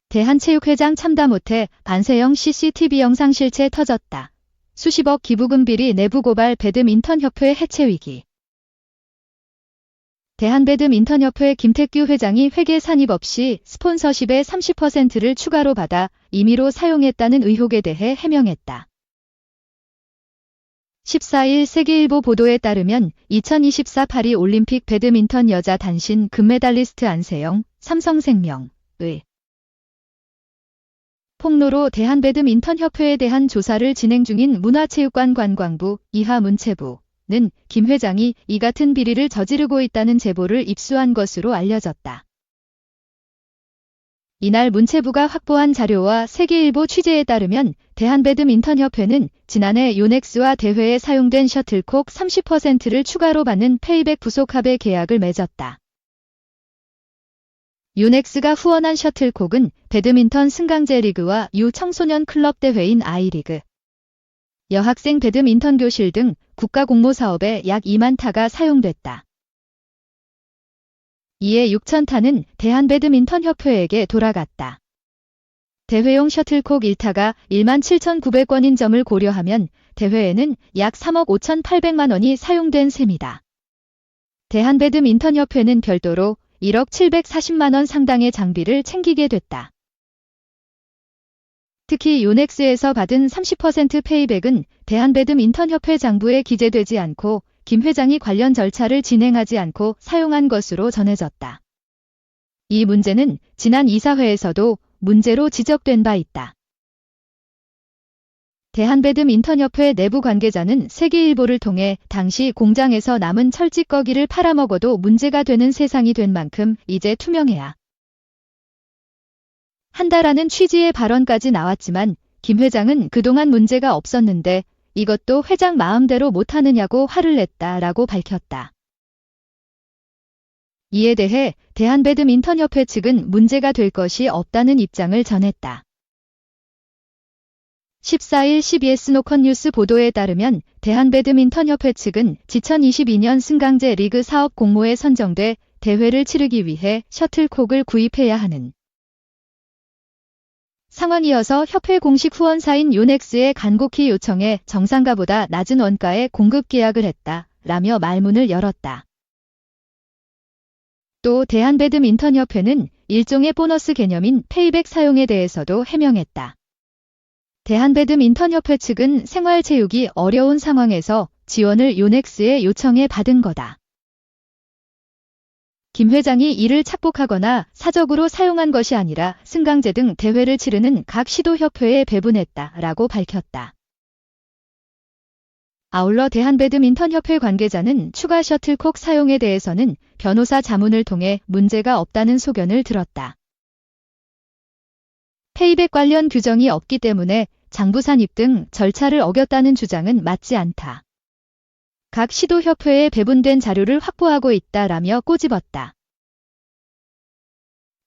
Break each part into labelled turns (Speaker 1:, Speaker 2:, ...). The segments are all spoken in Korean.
Speaker 1: 대한체육회장 참다 못해 반세영 CCTV 영상 실체 터졌다. 수십억 기부금 비리 내부 고발 배드민턴협회 해체 위기. 대한배드민턴협회 김태규 회장이 회계 산입 없이 스폰서십의 30%를 추가로 받아 임의로 사용했다는 의혹에 대해 해명했다. 14일 세계일보 보도에 따르면 2024 파리 올림픽 배드민턴 여자 단신 금메달리스트 안세영, 삼성생명의 폭로로 대한배드민턴협회에 대한 조사를 진행 중인 문화체육관관광부 이하문체부는 김 회장이 이 같은 비리를 저지르고 있다는 제보를 입수한 것으로 알려졌다. 이날 문체부가 확보한 자료와 세계일보 취재에 따르면 대한배드민턴협회는 지난해 요넥스와 대회에 사용된 셔틀콕 30%를 추가로 받는 페이백 부속합의 계약을 맺었다. 요넥스가 후원한 셔틀콕은 배드민턴 승강제 리그와 유청소년 클럽 대회인 아이리그, 여학생 배드민턴 교실 등 국가공모사업에 약 2만 타가 사용됐다. 이에 6천 타는 대한배드민턴협회에게 돌아갔다. 대회용 셔틀콕 1타가 17,900원인 점을 고려하면 대회에는 약 3억 5,800만 원이 사용된 셈이다. 대한배드민턴협회는 별도로 1억 740만 원 상당의 장비를 챙기게 됐다. 특히 요넥스에서 받은 30% 페이백은 대한배드민턴협회 장부에 기재되지 않고 김 회장이 관련 절차를 진행하지 않고 사용한 것으로 전해졌다. 이 문제는 지난 이사회에서도 문제로 지적된 바 있다. 대한배드민턴협회 내부 관계자는 세계일보를 통해 당시 공장에서 남은 철찌꺼기를 팔아먹어도 문제가 되는 세상이 된 만큼 이제 투명해야 한다라는 취지의 발언까지 나왔지만 김 회장은 그동안 문제가 없었는데 이것도 회장 마음대로 못하느냐고 화를 냈다라고 밝혔다. 이에 대해 대한배드민턴협회 측은 문제가 될 것이 없다는 입장을 전했다. 14일 CBS 노컷뉴스 보도에 따르면 대한배드민턴협회 측은 2022년 승강제 리그 사업 공모에 선정돼 대회를 치르기 위해 셔틀콕을 구입해야 하는 상황이어서 협회 공식 후원사인 요넥스의 간곡히 요청해 정상가보다 낮은 원가에 공급 계약을 했다라며 말문을 열었다. 또 대한배드민턴협회는 일종의 보너스 개념인 페이백 사용에 대해서도 해명했다. 대한배드민턴협회 측은 생활체육이 어려운 상황에서 지원을 요넥스에 요청해 받은 거다. 김 회장이 이를 착복하거나 사적으로 사용한 것이 아니라 승강제 등 대회를 치르는 각 시도협회에 배분했다라고 밝혔다. 아울러 대한배드민턴협회 관계자는 추가 셔틀콕 사용에 대해서는 변호사 자문을 통해 문제가 없다는 소견을 들었다. 페이백 관련 규정이 없기 때문에 장부 산입 등 절차를 어겼다는 주장은 맞지 않다. 각 시도협회에 배분된 자료를 확보하고 있다라며 꼬집었다.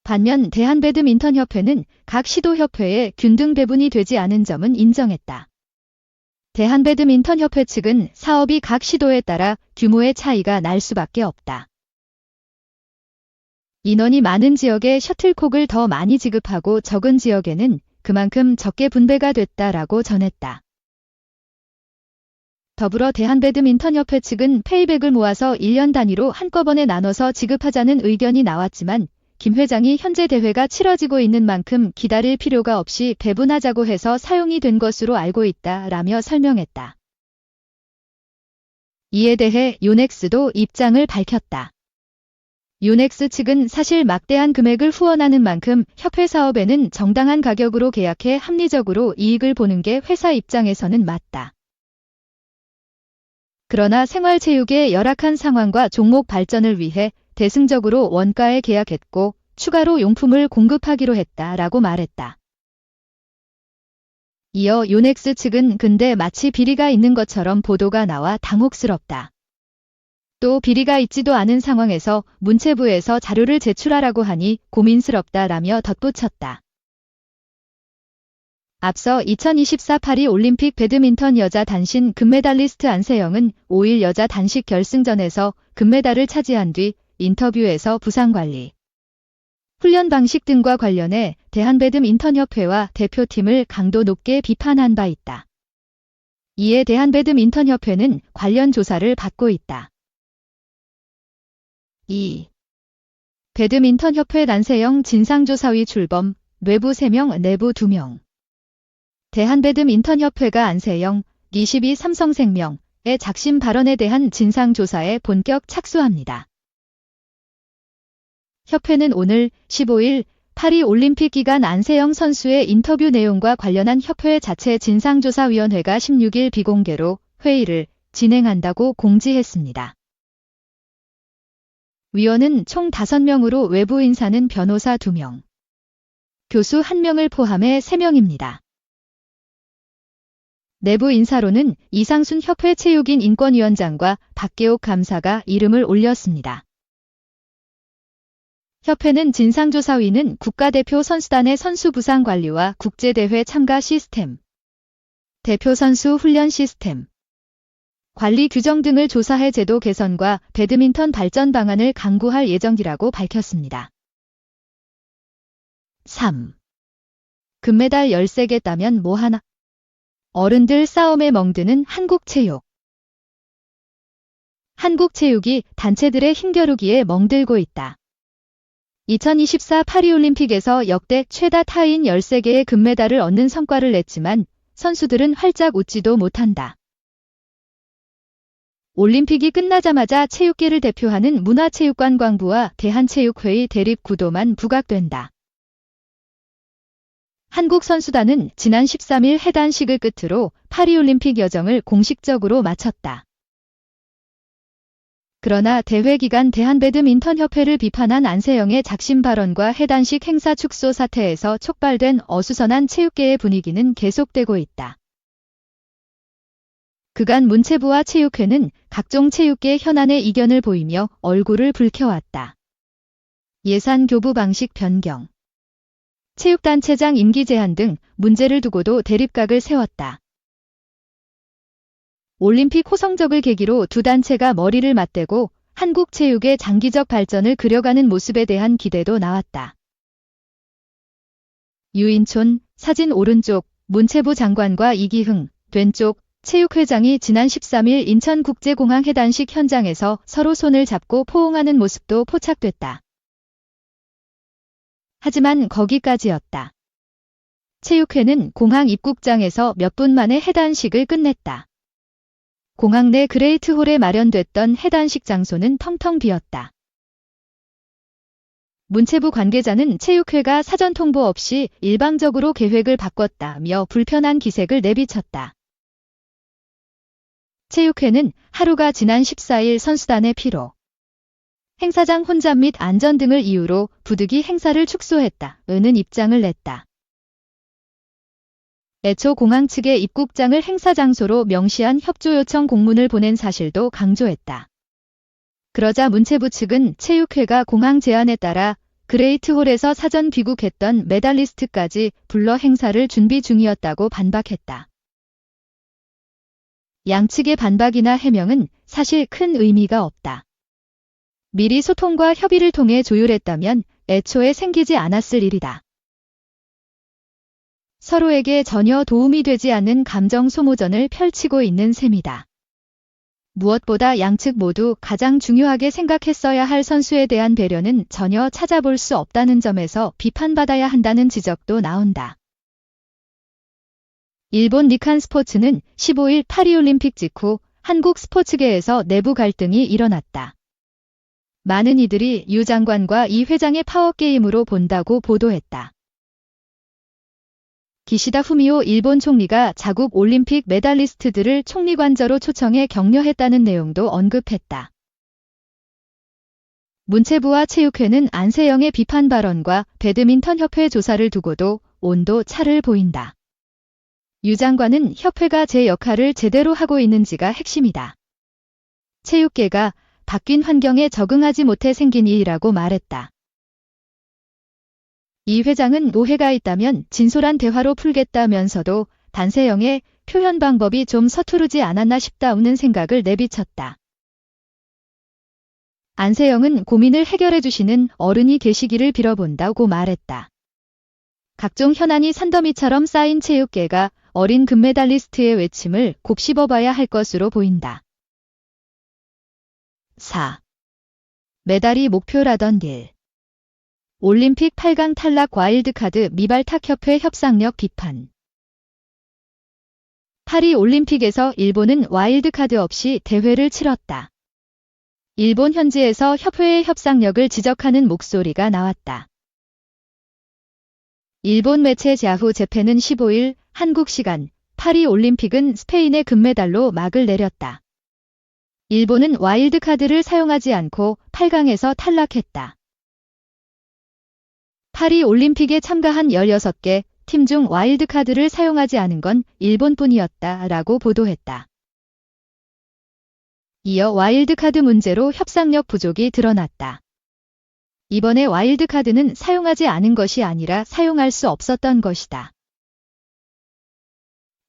Speaker 1: 반면 대한배드민턴협회는 각 시도협회에 균등 배분이 되지 않은 점은 인정했다. 대한배드민턴협회 측은 사업이 각 시도에 따라 규모의 차이가 날 수밖에 없다. 인원이 많은 지역에 셔틀콕을 더 많이 지급하고 적은 지역에는 그만큼 적게 분배가 됐다라고 전했다. 더불어 대한배드민턴협회 측은 페이백을 모아서 1년 단위로 한꺼번에 나눠서 지급하자는 의견이 나왔지만 김 회장이 현재 대회가 치러지고 있는 만큼 기다릴 필요가 없이 배분하자고 해서 사용이 된 것으로 알고 있다라며 설명했다. 이에 대해 요넥스도 입장을 밝혔다. 요넥스 측은 사실 막대한 금액을 후원하는 만큼 협회 사업에는 정당한 가격으로 계약해 합리적으로 이익을 보는 게 회사 입장에서는 맞다. 그러나 생활체육의 열악한 상황과 종목 발전을 위해 대승적으로 원가에 계약했고 추가로 용품을 공급하기로 했다라고 말했다. 이어 요넥스 측은 근데 마치 비리가 있는 것처럼 보도가 나와 당혹스럽다. 또 비리가 있지도 않은 상황에서 문체부에서 자료를 제출하라고 하니 고민스럽다라며 덧붙였다. 앞서 2024 파리 올림픽 배드민턴 여자 단신 금메달리스트 안세영은 5일 여자 단식 결승전에서 금메달을 차지한 뒤 인터뷰에서 부상관리 훈련 방식 등과 관련해 대한배드민턴협회와 대표팀을 강도 높게 비판한 바 있다. 이에 대한배드민턴협회는 관련 조사를 받고 있다. 2. 배드민턴협회 난세영 진상조사위 출범, 외부 3명, 내부 2명. 대한배드민턴협회가 안세영, 22 삼성생명의 작심 발언에 대한 진상조사에 본격 착수합니다. 협회는 오늘 15일 파리올림픽 기간 안세영 선수의 인터뷰 내용과 관련한 협회 자체 진상조사위원회가 16일 비공개로 회의를 진행한다고 공지했습니다. 위원은 총 5명으로 외부 인사는 변호사 2명, 교수 1명을 포함해 3명입니다. 내부 인사로는 이상순 협회 체육인 인권위원장과 박계옥 감사가 이름을 올렸습니다. 협회는 진상조사위는 국가대표 선수단의 선수 부상 관리와 국제대회 참가 시스템, 대표 선수 훈련 시스템, 관리 규정 등을 조사해 제도 개선과 배드민턴 발전 방안을 강구할 예정이라고 밝혔습니다. 3. 금메달 13개 따면 뭐하나? 어른들 싸움에 멍드는 한국체육. 한국체육이 단체들의 힘겨루기에 멍들고 있다. 2024 파리올림픽에서 역대 최다 타인 13개의 금메달을 얻는 성과를 냈지만 선수들은 활짝 웃지도 못한다. 올림픽이 끝나자마자 체육계를 대표하는 문화체육관광부와 대한체육회의 대립 구도만 부각된다. 한국 선수단은 지난 13일 해단식을 끝으로 파리올림픽 여정을 공식적으로 마쳤다. 그러나 대회 기간 대한배드민턴협회를 비판한 안세영의 작심 발언과 해단식 행사 축소 사태에서 촉발된 어수선한 체육계의 분위기는 계속되고 있다. 그간 문체부와 체육회는 각종 체육계 현안에 이견을 보이며 얼굴을 붉혀왔다. 예산 교부 방식 변경, 체육단체장 임기 제한 등 문제를 두고도 대립각을 세웠다. 올림픽 호성적을 계기로 두 단체가 머리를 맞대고 한국 체육의 장기적 발전을 그려가는 모습에 대한 기대도 나왔다. 유인촌, 사진 오른쪽, 문체부 장관과 이기흥, 왼쪽, 체육회장이 지난 13일 인천국제공항 해단식 현장에서 서로 손을 잡고 포옹하는 모습도 포착됐다. 하지만 거기까지였다. 체육회는 공항 입국장에서 몇 분 만에 해단식을 끝냈다. 공항 내 그레이트홀에 마련됐던 해단식 장소는 텅텅 비었다. 문체부 관계자는 체육회가 사전 통보 없이 일방적으로 계획을 바꿨다며 불편한 기색을 내비쳤다. 체육회는 하루가 지난 14일 선수단의 피로, 행사장 혼잡 및 안전 등을 이유로 부득이 행사를 축소했다는 입장을 냈다. 애초 공항 측에 입국장을 행사 장소로 명시한 협조 요청 공문을 보낸 사실도 강조했다. 그러자 문체부 측은 체육회가 공항 제안에 따라 그레이트홀에서 사전 귀국했던 메달리스트까지 불러 행사를 준비 중이었다고 반박했다. 양측의 반박이나 해명은 사실 큰 의미가 없다. 미리 소통과 협의를 통해 조율했다면 애초에 생기지 않았을 일이다. 서로에게 전혀 도움이 되지 않는 감정 소모전을 펼치고 있는 셈이다. 무엇보다 양측 모두 가장 중요하게 생각했어야 할 선수에 대한 배려는 전혀 찾아볼 수 없다는 점에서 비판받아야 한다는 지적도 나온다. 일본 니칸 스포츠는 15일 파리올림픽 직후 한국 스포츠계에서 내부 갈등이 일어났다. 많은 이들이 유 장관과 이 회장의 파워게임으로 본다고 보도했다. 기시다 후미오 일본 총리가 자국 올림픽 메달리스트들을 총리관저로 초청해 격려했다는 내용도 언급했다. 문체부와 체육회는 안세영의 비판 발언과 배드민턴협회 조사를 두고도 온도 차를 보인다. 유 장관은 협회가 제 역할을 제대로 하고 있는지가 핵심이다. 체육계가 바뀐 환경에 적응하지 못해 생긴 일이라고 말했다. 이 회장은 오해가 있다면 진솔한 대화로 풀겠다면서도 단세영의 표현 방법이 좀 서투르지 않았나 싶다는 생각을 내비쳤다. 안세영은 고민을 해결해 주시는 어른이 계시기를 빌어본다고 말했다. 각종 현안이 산더미처럼 쌓인 체육계가 어린 금메달리스트의 외침을 곱씹어봐야 할 것으로 보인다. 4. 메달이 목표라던 일. 올림픽 8강 탈락 와일드카드 미발탁협회 협상력 비판. 파리 올림픽에서 일본은 와일드카드 없이 대회를 치렀다. 일본 현지에서 협회의 협상력을 지적하는 목소리가 나왔다. 일본 매체 야후 재팬은 15일 한국 시간 파리 올림픽은 스페인의 금메달로 막을 내렸다. 일본은 와일드카드를 사용하지 않고 8강에서 탈락했다. 파리 올림픽에 참가한 16개 팀 중 와일드카드를 사용하지 않은 건 일본뿐이었다라고 보도했다. 이어 와일드카드 문제로 협상력 부족이 드러났다. 이번에 와일드카드는 사용하지 않은 것이 아니라 사용할 수 없었던 것이다.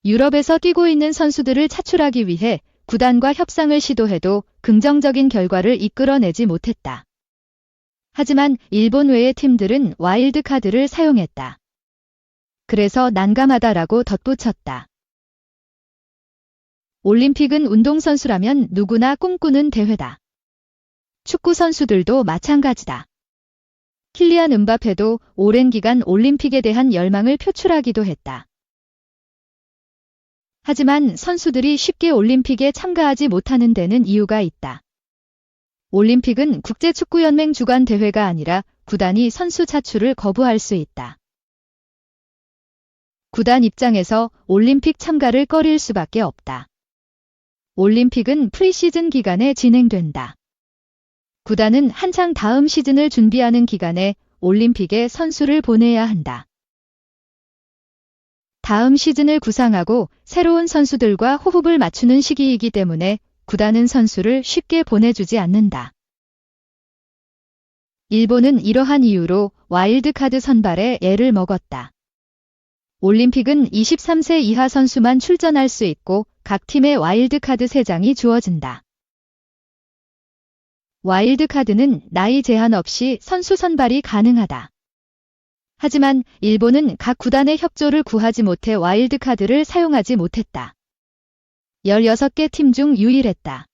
Speaker 1: 유럽에서 뛰고 있는 선수들을 차출하기 위해 구단과 협상을 시도해도 긍정적인 결과를 이끌어내지 못했다. 하지만 일본 외의 팀들은 와일드카드를 사용했다. 그래서 난감하다라고 덧붙였다. 올림픽은 운동선수라면 누구나 꿈꾸는 대회다. 축구 선수들도 마찬가지다. 킬리안 음바페도 오랜 기간 올림픽에 대한 열망을 표출하기도 했다. 하지만 선수들이 쉽게 올림픽에 참가하지 못하는 데는 이유가 있다. 올림픽은 국제축구연맹 주관 대회가 아니라 구단이 선수 차출을 거부할 수 있다. 구단 입장에서 올림픽 참가를 꺼릴 수밖에 없다. 올림픽은 프리시즌 기간에 진행된다. 구단은 한창 다음 시즌을 준비하는 기간에 올림픽에 선수를 보내야 한다. 다음 시즌을 구상하고 새로운 선수들과 호흡을 맞추는 시기이기 때문에 구단은 선수를 쉽게 보내주지 않는다. 일본은 이러한 이유로 와일드카드 선발에 애를 먹었다. 올림픽은 23세 이하 선수만 출전할 수 있고 각 팀에 와일드카드 3장이 주어진다. 와일드카드는 나이 제한 없이 선수 선발이 가능하다. 하지만 일본은 각 구단의 협조를 구하지 못해 와일드카드를 사용하지 못했다. 16개 팀 중 유일했다.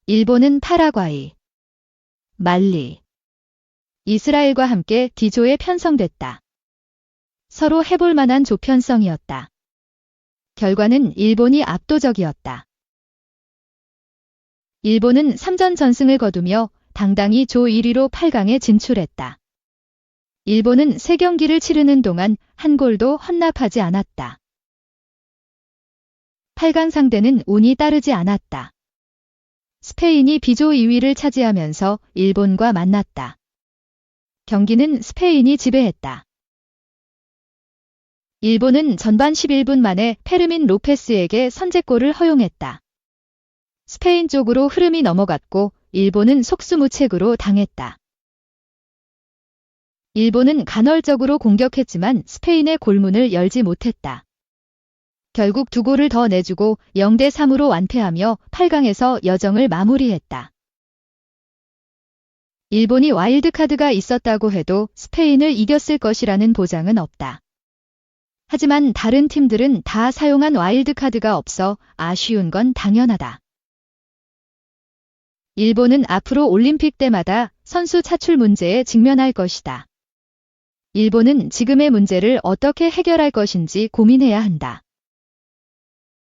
Speaker 1: 일본은 파라과이, 말리, 이스라엘과 함께 D조에 편성됐다. 서로 해볼 만한 조편성이었다. 결과는 일본이 압도적이었다. 일본은 3전 전승을 거두며 당당히 조 1위로 8강에 진출했다. 일본은 3경기를 치르는 동안 한 골도 헌납하지 않았다. 8강 상대는 운이 따르지 않았다. 스페인이 B조 2위를 차지하면서 일본과 만났다. 경기는 스페인이 지배했다. 일본은 전반 11분 만에 페르민 로페스에게 선제골을 허용했다. 스페인 쪽으로 흐름이 넘어갔고 일본은 속수무책으로 당했다. 일본은 간헐적으로 공격했지만 스페인의 골문을 열지 못했다. 결국 2골을 더 내주고 0대3으로 완패하며 8강에서 여정을 마무리했다. 일본이 와일드카드가 있었다고 해도 스페인을 이겼을 것이라는 보장은 없다. 하지만 다른 팀들은 다 사용한 와일드카드가 없어 아쉬운 건 당연하다. 일본은 앞으로 올림픽 때마다 선수 차출 문제에 직면할 것이다. 일본은 지금의 문제를 어떻게 해결할 것인지 고민해야 한다.